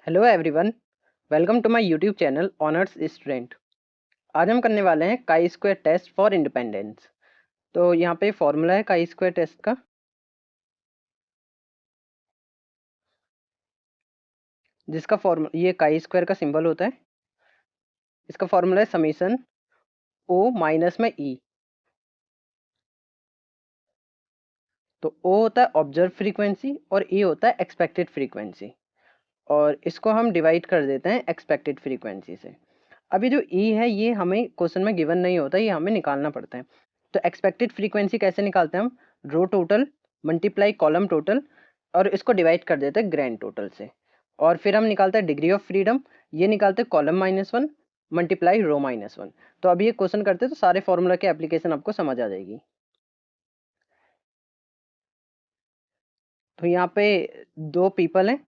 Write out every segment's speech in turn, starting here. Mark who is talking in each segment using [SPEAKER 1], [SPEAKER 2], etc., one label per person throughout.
[SPEAKER 1] Hello everyone, welcome to my YouTube channel honours student. आज हम करने वाले हैं काई स्क्वायर टेस्ट फॉर इंडिपेंडेंस। तो यहाँ पे फॉर्मूला है काई स्क्वायर टेस्ट का, जिसका फॉर्मूला ये काई स्क्वायर का सिंबल होता है। इसका फॉर्मूला है समीशन ओ माइनस में ई। तो ओ होता है ऑब्जर्व फ्रीक्वेंसी और ई होता है एक्सपेक्टेड फ्रीक्वेंसी, और इसको हम डिवाइड कर देते हैं एक्सपेक्टेड फ्रीक्वेंसी से। अभी जो ई है ये हमें क्वेश्चन में गिवन नहीं होता, ये हमें निकालना पड़ता है। तो एक्सपेक्टेड फ्रीक्वेंसी कैसे निकालते हैं हम? रो टोटल मल्टीप्लाई कॉलम टोटल, और इसको डिवाइड कर देते हैं ग्रैंड टोटल से, और फिर हम निकालते हैं डिग्री ऑफ फ्रीडम। ये निकालते हैं कॉलम -1 मल्टीप्लाई रो -1। तो अभी ये क्वेश्चन करते हैं तो सारे फॉर्मूला की एप्लीकेशन आपको समझ आ जाएगी। तो यहाँ पे दो पीपल हैं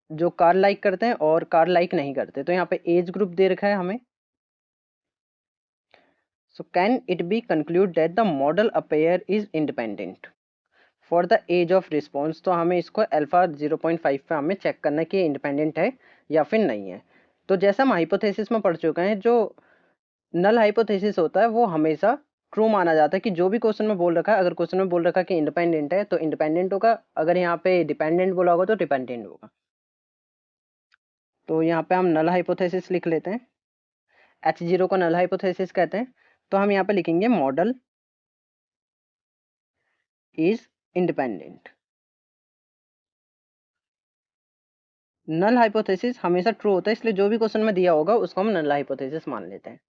[SPEAKER 1] जो कार लाइक करते हैं और कार लाइक नहीं करते। तो यहाँ पे एज ग्रुप दे रखा है हमें। So can it be concluded that the model pair is independent for the age of response? तो हमें इसको अल्फा 0.5 पे हमें चेक करना है कि इंडिपेंडेंट है या फिर नहीं है। तो जैसा हम हाइपोथेसिस में पढ़ चुके हैं, जो नल हाइपोथेसिस होता है वो हमेशा ट्रू माना जाता है कि जो भी क्वेश्चन में बोल रखा है, अगर क्वेश्चन में बोल रखा है कि इंडिपेंडेंट है तो इंडिपेंडेंट होगा, अगर यहाँ पे डिपेंडेंट बोला होगा तो डिपेंडेंट होगा। तो यहाँ पे हम नल हाइपोथेसिस लिख लेते हैं। H0 को नल हाइपोथेसिस कहते हैं। तो हम यहाँ पे लिखेंगे model is independent. Null hypothesis हमेशा ट्रू होता है, इसलिए जो भी क्वेश्चन में दिया होगा उसको हम नल हाइपोथेसिस मान लेते हैं।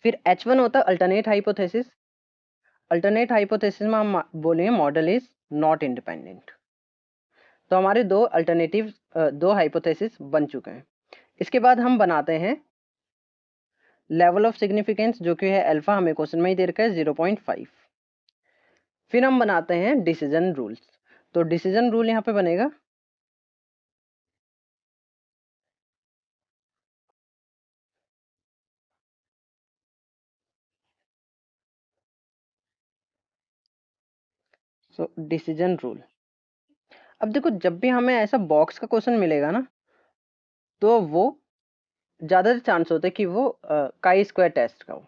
[SPEAKER 1] फिर H1 होता है अल्टरनेट हाइपोथेसिस। अल्टरनेट हाइपोथेसिस में हम बोलेंगे मॉडल इज नॉट इंडिपेंडेंट। तो हमारे दो अल्टरनेटिव दो हाइपोथेसिस बन चुके हैं। इसके बाद हम बनाते हैं लेवल ऑफ सिग्निफिकेंस, जो कि है अल्फा, हमें क्वेश्चन में ही दे रखा है 0.5। फिर हम बनाते हैं डिसीजन रूल्स। तो डिसीजन रूल यहाँ पे बनेगा डिसीजन रूल। अब देखो, जब भी हमें ऐसा बॉक्स का क्वेश्चन मिलेगा ना, तो वो ज़्यादा चांस होता है कि वो काई स्क्वायर टेस्ट का हो।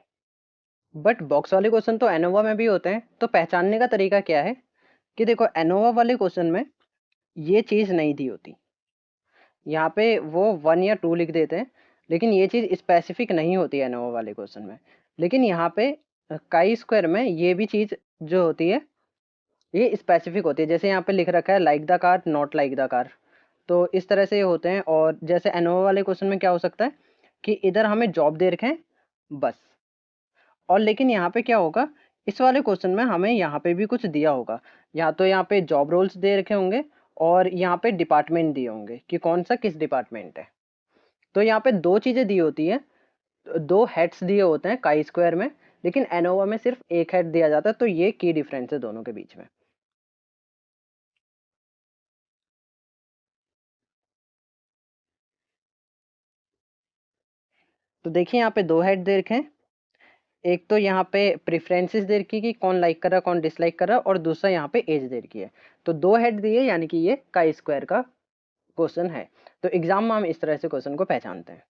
[SPEAKER 1] बट बॉक्स वाले क्वेश्चन तो एनोवा में भी होते हैं। तो पहचानने का तरीका क्या है कि देखो, एनोवा वाले क्वेश्चन में ये चीज़ नहीं दी होती। यहाँ पे वो 1 या 2 लिख देते हैं, लेकिन ये चीज़ स्पेसिफिक नहीं होती है एनोवा वाले क्वेश्चन में। लेकिन यहाँ पे काई स्क्वायर में ये भी चीज़ जो होती है ये स्पेसिफिक होती है। जैसे यहाँ पे लिख रखा है like the car not like the car. तो इस तरह से ये होते हैं। और जैसे एनोवा वाले क्वेश्चन में क्या हो सकता है कि इधर हमें जॉब दे रखे हैं बस, और लेकिन यहाँ पे क्या होगा, इस वाले क्वेश्चन में हमें यहाँ पे भी कुछ दिया होगा। या तो यहाँ पे जॉब रोल्स दे रखे होंगे और यहाँ पे डिपार्टमेंट दिए होंगे कि कौन सा किस डिपार्टमेंट है। तो यहाँ पे दो चीज़ें दी होती है, दो हेड्स दिए होते हैं काई स्क्वायर में, लेकिन एनोवा में सिर्फ एक हेड दिया जाता है। तो ये की डिफरेंस है दोनों के बीच में। तो देखिए, यहाँ पे दो हेड दे रखे हैं। एक तो यहाँ पे प्रेफरेंसेस दे रखी है कि कौन लाइक कर रहा है कौन डिसलाइक कर रहा है, और दूसरा यहाँ पे एज दे रखी है। तो दो हेड दिए, यानी कि ये काई स्क्वायर का क्वेश्चन है। तो एग्जाम में हम इस तरह से क्वेश्चन को पहचानते हैं।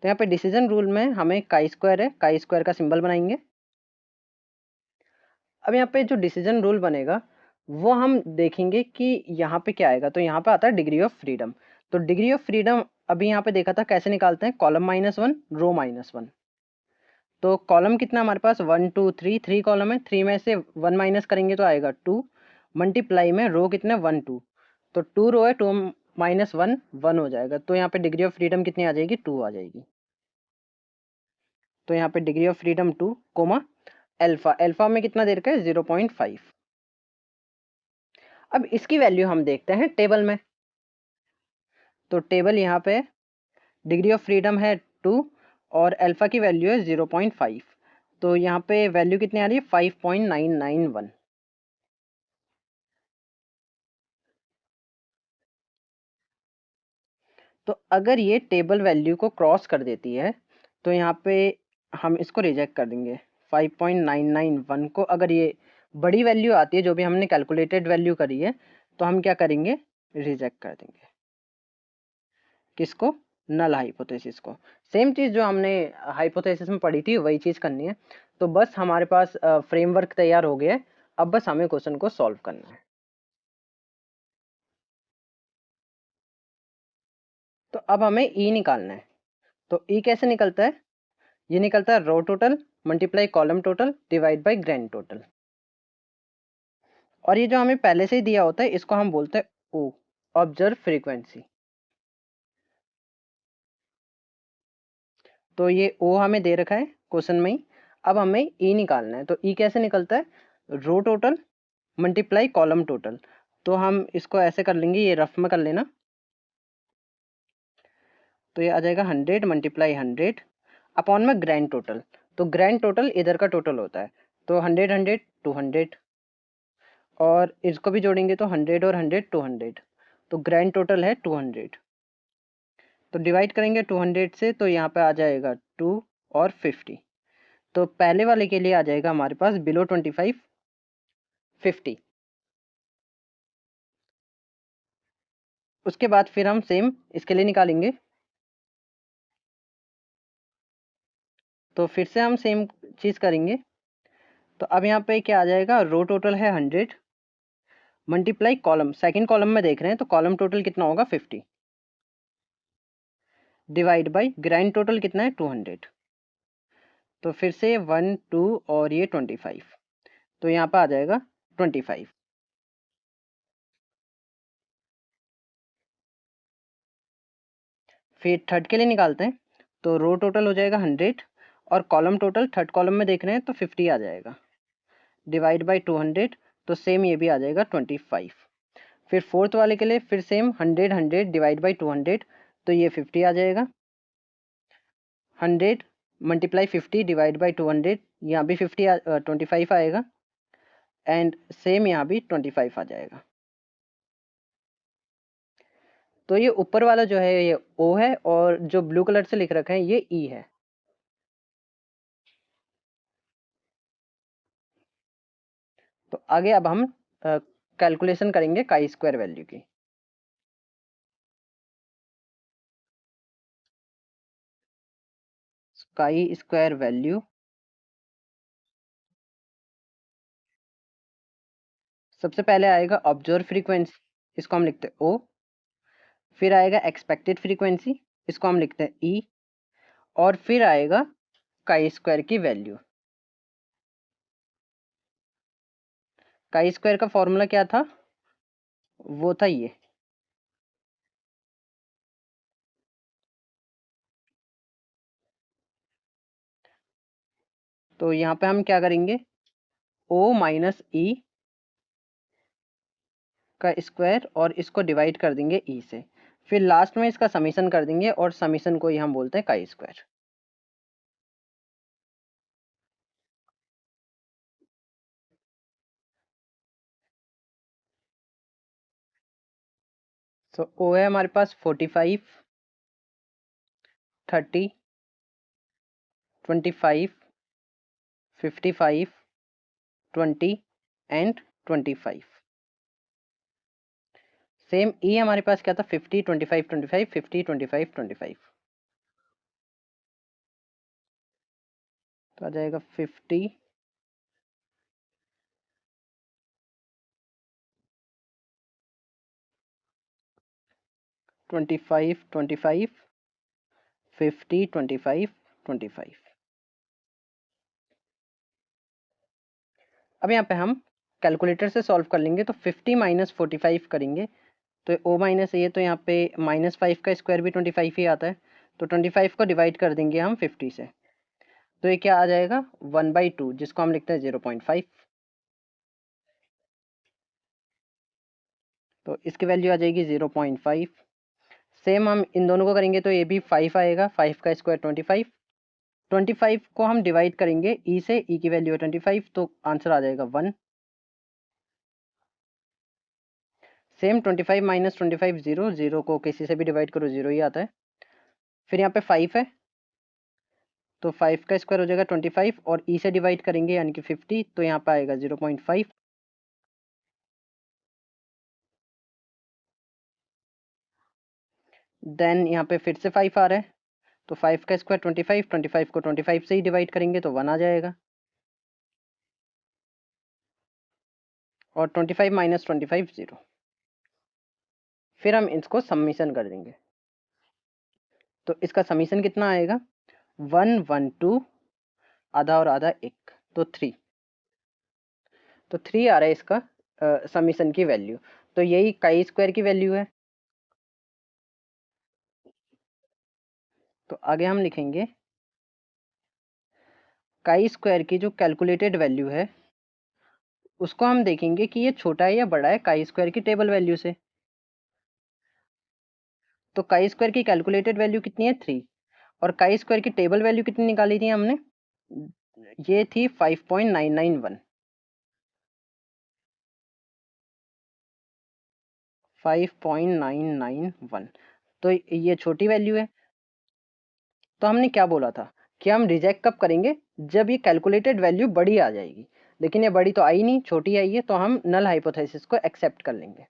[SPEAKER 1] तो यहाँ पे डिसीजन रूल में हमें काई स्क्वायर है, काई स्क्वायर का सिंबल बनाएंगे। अब यहाँ पे जो डिसीजन रूल बनेगा वो हम देखेंगे कि यहाँ पे क्या आएगा। तो यहाँ पे आता है डिग्री ऑफ फ्रीडम। तो डिग्री ऑफ फ्रीडम अभी यहाँ पे देखा था कैसे निकालते हैं, कॉलम -1 रो -1। तो कॉलम कितना हमारे पास 1 2 3, 3 कॉलम है, 3 में से 1 माइनस करेंगे तो आएगा 2, मल्टीप्लाई में रो कितने 1 2। तो 2 रो है, 2 -1 1 हो जाएगा। तो यहाँ पे डिग्री ऑफ फ्रीडम कितनी आ जाएगी, 2 आ जाएगी। तो यहाँ पे degree of freedom 2 comma alpha, alpha में कितना दे रखा है 0.5। अब इसकी वैल्यू हम देखते हैं टेबल में। तो टेबल यहाँ पे डिग्री ऑफ फ्रीडम है 2 और अल्फा की वैल्यू है 0.5। तो यहाँ पे वैल्यू कितनी आ रही है 5.991। तो अगर ये टेबल वैल्यू को क्रॉस कर देती है तो यहाँ पे हम इसको रिजेक्ट कर देंगे। 5.991 को अगर ये बड़ी वैल्यू आती है, जो भी हमने कैलकुलेटेड वैल्यू करी है, तो हम क्या करेंगे, रिजेक्ट कर देंगे। किसको? नल हाइपोथेसिस को। सेम चीज़ जो हमने हाइपोथेसिस में पढ़ी थी वही चीज़ करनी है। तो बस हमारे पास फ्रेमवर्क तैयार हो गया है, अब बस हमें क्वेश्चन को सॉल्व करना है। तो अब हमें ई निकालना है। तो ई कैसे निकलता है? ये निकलता है row total multiply column total divide by grand total. और ये जो हमें पहले से ही दिया होता है इसको हम बोलते हैं ओ, ऑब्जर्व फ्रीक्वेंसी। तो ये ओ हमें दे रखा है क्वेश्चन में ही। अब हमें ई निकालना है। तो ई कैसे निकलता है? Row total multiply column total. तो हम इसको ऐसे कर लेंगे, ये रफ में कर लेना। तो ये आ जाएगा 100 मल्टीप्लाई 100 अपॉन में ग्रैंड टोटल। तो ग्रैंड टोटल इधर का टोटल होता है। तो 100 100 200 और इसको भी जोड़ेंगे तो 100 और 100 200। तो ग्रैंड टोटल है 200। तो डिवाइड करेंगे 200 से तो यहाँ पे आ जाएगा 2 और 50। तो पहले वाले के लिए आ जाएगा हमारे पास बिलो 25 50। उसके बाद फिर हम सेम इसके लिए निकालेंगे। तो फिर से हम सेम चीज़ करेंगे। तो अब यहाँ पे क्या आ जाएगा? रो टोटल है 100 मल्टीप्लाई कॉलम, सेकंड कॉलम में देख रहे हैं तो कॉलम टोटल कितना होगा 50 डिवाइड बाई ग्रैंड टोटल कितना है 200। तो फिर से 1 2 और ये 25। तो यहाँ पे आ जाएगा 25। फिर थर्ड के लिए निकालते हैं। तो रो टोटल हो जाएगा 100 और कॉलम टोटल थर्ड कॉलम में देख रहे हैं तो 50 आ जाएगा डिवाइड बाई 200। तो सेम ये भी आ जाएगा 25। फिर फोर्थ वाले के लिए फिर सेम 100 100 डिवाइड बाई 200। तो ये 50 आ जाएगा। 100 मल्टीप्लाई 50 डिवाइड बाई 200, यहाँ भी 25 आएगा। एंड सेम यहाँ भी 25 आ जाएगा। तो ये ऊपर वाला जो है ये ओ है और जो ब्लू कलर से लिख रखा है ये ई है। तो आगे अब हम कैलकुलेशन करेंगे काई स्क्वायर वैल्यू की। काई स्क्वायर वैल्यू सबसे पहले आएगा ऑब्जर्व फ्रीक्वेंसी, इसको हम लिखते हैं ओ। फिर आएगा एक्सपेक्टेड फ्रीक्वेंसी, इसको हम लिखते हैं ई। और फिर आएगा काई स्क्वायर की वैल्यू। काई स्क्वायर का फॉर्मूला क्या था? वो था ये। तो यहाँ पे हम क्या करेंगे? ओ माइनस ई का स्क्वायर और इसको डिवाइड कर देंगे ई से। फिर लास्ट में इसका समीशन कर देंगे और समीशन को ही हम बोलते हैं काई स्क्वायर। तो ओ है हमारे पास 45 30 25 55 20 एंड 25। सेम ई हमारे पास क्या था? 50 25 25 50 25 25। तो आ जाएगा 50 25 25 50 25 25। अब यहाँ पे हम कैलकुलेटर से सॉल्व कर लेंगे। तो 50 माइनस 45 करेंगे तो ओ माइनस ये, तो यहाँ पे -5 का स्क्वायर भी 25 ही आता है। तो 25 को डिवाइड कर देंगे हम 50 से। तो ये क्या आ जाएगा? 1/2, जिसको हम लिखते हैं 0.5। तो इसकी वैल्यू आ जाएगी 0.5। सेम हम इन दोनों को करेंगे तो ये भी 5 आएगा। 5 का स्क्वायर 25। 25 को हम डिवाइड करेंगे ई से, ई की वैल्यू है 25 तो आंसर आ जाएगा 1। सेम 25 माइनस 25 0, 0 को किसी से भी डिवाइड करो 0 ही आता है। फिर यहाँ पे 5 है तो 5 का स्क्वायर हो जाएगा 25 और ई से डिवाइड करेंगे यानी कि 50 तो यहाँ पे आएगा 0.5। देन यहाँ पे फिर से 5 आ रहा है, तो 5 का स्क्वायर 25, 25 को 25 से ही डिवाइड करेंगे तो 1 आ जाएगा, और 25 माइनस 25 0। फिर हम इसको समीशन कर देंगे, तो इसका समीशन कितना आएगा, 1 1 2, आधा और आधा 1, तो 3, तो 3 आ रहा है इसका समीशन की वैल्यू। तो यही काई स्क्वायर की वैल्यू है। तो आगे हम लिखेंगे काई स्क्वायर की जो कैलकुलेटेड वैल्यू है उसको हम देखेंगे कि ये छोटा है या बड़ा है काई स्क्वायर की टेबल वैल्यू से। तो काई स्क्वायर की कैलकुलेटेड वैल्यू कितनी है, 3, और काई स्क्वायर की टेबल वैल्यू कितनी निकाली थी हमने, ये थी 5.991, 5.991, तो ये छोटी वैल्यू है। तो हमने क्या बोला था कि हम रिजेक्ट कब करेंगे, जब ये कैलकुलेटेड वैल्यू बड़ी आ जाएगी, लेकिन ये बड़ी तो आई नहीं, छोटी आई है, तो हम नल हाइपोथेसिस को एक्सेप्ट कर लेंगे।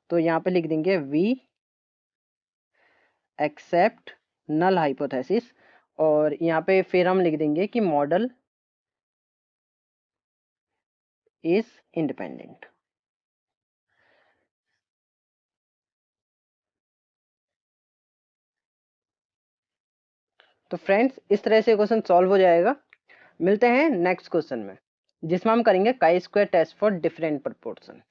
[SPEAKER 1] तो यहाँ पे लिख देंगे वी एक्सेप्ट नल हाइपोथेसिस, और यहाँ पे फिर हम लिख देंगे कि मॉडल इज इंडिपेंडेंट। तो फ्रेंड्स इस तरह से क्वेश्चन सॉल्व हो जाएगा। मिलते हैं नेक्स्ट क्वेश्चन में, जिसमें हम करेंगे chi square test for different proportion.